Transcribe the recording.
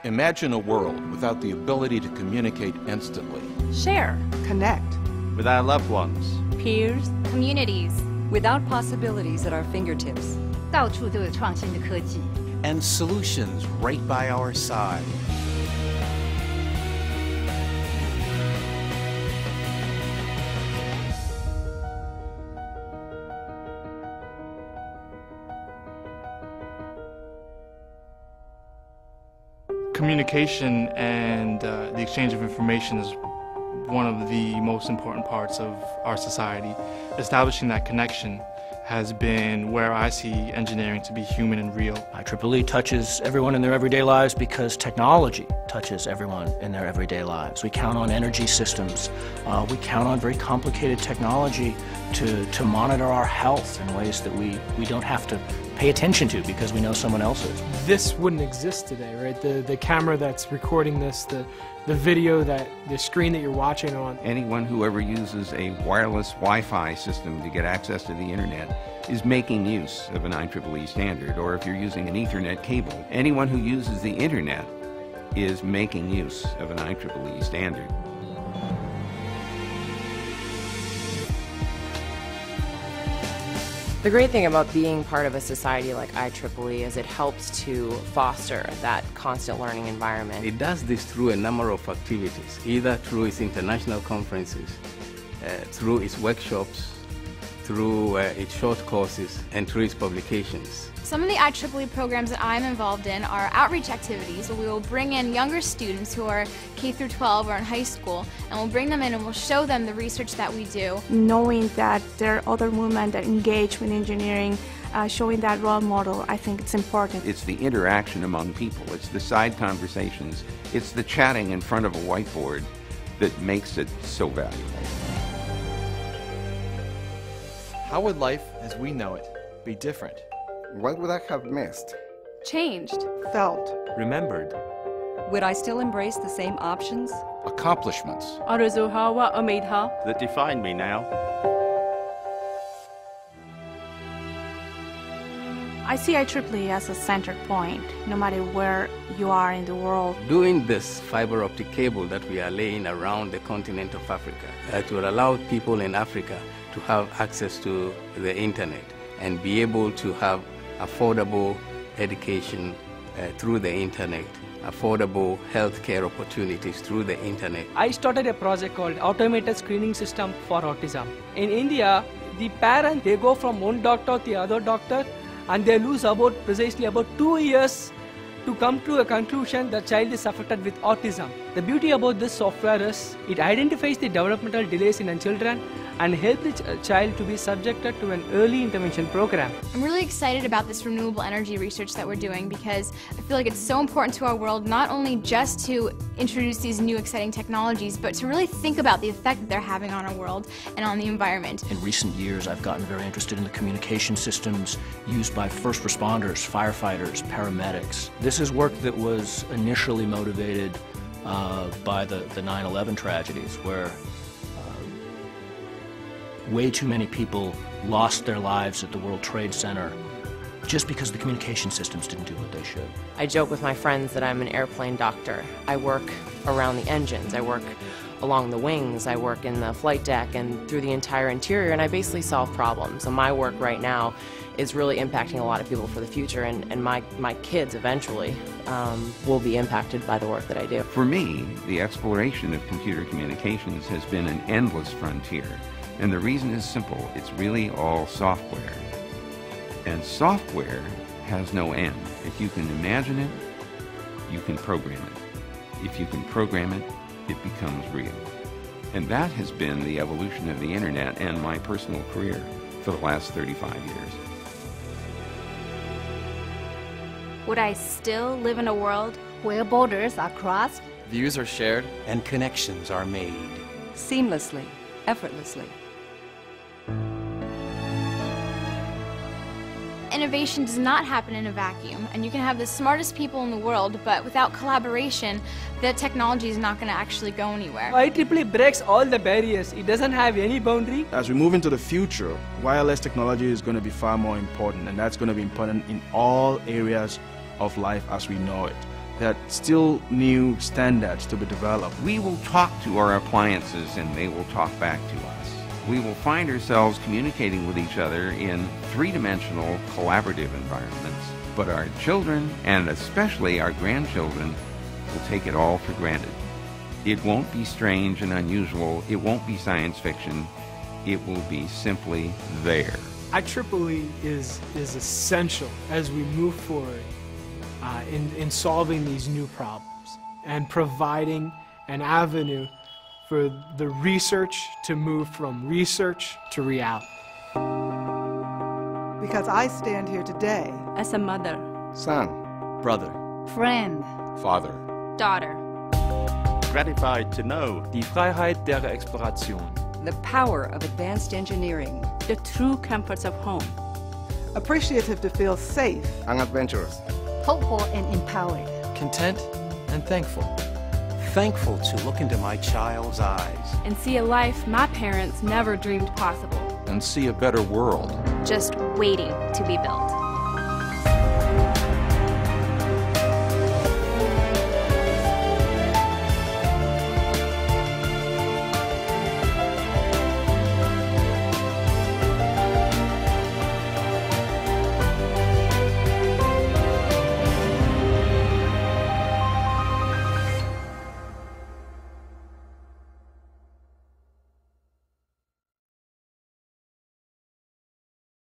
Imagine a world without the ability to communicate instantly. Share. Connect. With our loved ones. Peers. Communities. Without possibilities at our fingertips. 到处都有创新的科技 And solutions right by our side. Communication and the exchange of information is one of the most important parts of our society. Establishing that connection has been where I see engineering to be human and real. IEEE touches everyone in their everyday lives because technology touches everyone in their everyday lives. We count on energy systems. We count on very complicated technology to monitor our health in ways that we don't have to pay attention to because we know someone else is. This wouldn't exist today, right? The camera that's recording this, the video, the screen that you're watching on. Anyone who ever uses a wireless Wi-Fi system to get access to the internet is making use of an IEEE standard, or if you're using an Ethernet cable, anyone who uses the internet is making use of an IEEE standard. The great thing about being part of a society like IEEE is it helps to foster that constant learning environment. It does this through a number of activities, either through its international conferences, through its workshops, through its short courses, and through its publications. Some of the IEEE programs that I'm involved in are outreach activities where we will bring in younger students who are K through 12 or in high school, and we'll bring them in and we'll show them the research that we do. Knowing that there are other women that engage with engineering, showing that role model, I think it's important. It's the interaction among people, it's the side conversations, it's the chatting in front of a whiteboard that makes it so valuable. How would life as we know it be different? What would I have missed? Changed. Felt. Remembered. Would I still embrace the same options? Accomplishments. آرزوها و امیدها That define me now. I see IEEE as a center point, no matter where you are in the world. Doing this fiber optic cable that we are laying around the continent of Africa, it will allow people in Africa to have access to the internet and be able to have affordable education through the internet, affordable healthcare opportunities through the internet. I started a project called Automated Screening System for Autism. In India, the parent, they go from one doctor to the other doctor and they lose precisely about 2 years to come to a conclusion that child is affected with autism. The beauty about this software is it identifies the developmental delays in children and help the child to be subjected to an early intervention program. I'm really excited about this renewable energy research that we're doing because I feel like it's so important to our world, not only just to introduce these new exciting technologies, but to really think about the effect that they're having on our world and on the environment. In recent years, I've gotten very interested in the communication systems used by first responders, firefighters, paramedics. This is work that was initially motivated by the 9/11 tragedies, where way too many people lost their lives at the World Trade Center just because the communication systems didn't do what they should. I joke with my friends that I'm an airplane doctor. I work around the engines, I work along the wings, I work in the flight deck and through the entire interior, and I basically solve problems. So my work right now is really impacting a lot of people for the future, and my kids eventually will be impacted by the work that I do. For me, the exploration of computer communications has been an endless frontier. And the reason is simple, it's really all software. And software has no end. If you can imagine it, you can program it. If you can program it, it becomes real. And that has been the evolution of the internet and my personal career for the last 35 years. Would I still live in a world where borders are crossed? Views are shared. And connections are made. Seamlessly, effortlessly. Innovation does not happen in a vacuum, and you can have the smartest people in the world, but without collaboration, the technology is not going to actually go anywhere. IEEE breaks all the barriers. It doesn't have any boundary. As we move into the future, wireless technology is going to be far more important, and that's going to be important in all areas of life as we know it. There are still new standards to be developed. We will talk to our appliances and they will talk back to us. We will find ourselves communicating with each other in three-dimensional collaborative environments, but our children, and especially our grandchildren, will take it all for granted. It won't be strange and unusual. It won't be science fiction. It will be simply there. IEEE is essential as we move forward in solving these new problems and providing an avenue for the research to move from research to reality. Because I stand here today as a mother, son, brother, friend, father, daughter. Gratified to know die Freiheit der Exploration, the power of advanced engineering, the true comforts of home, appreciative to feel safe and adventurous, hopeful and empowered, content and thankful. Thankful to look into my child's eyes and see a life my parents never dreamed possible. and see a better world. Just waiting to be built.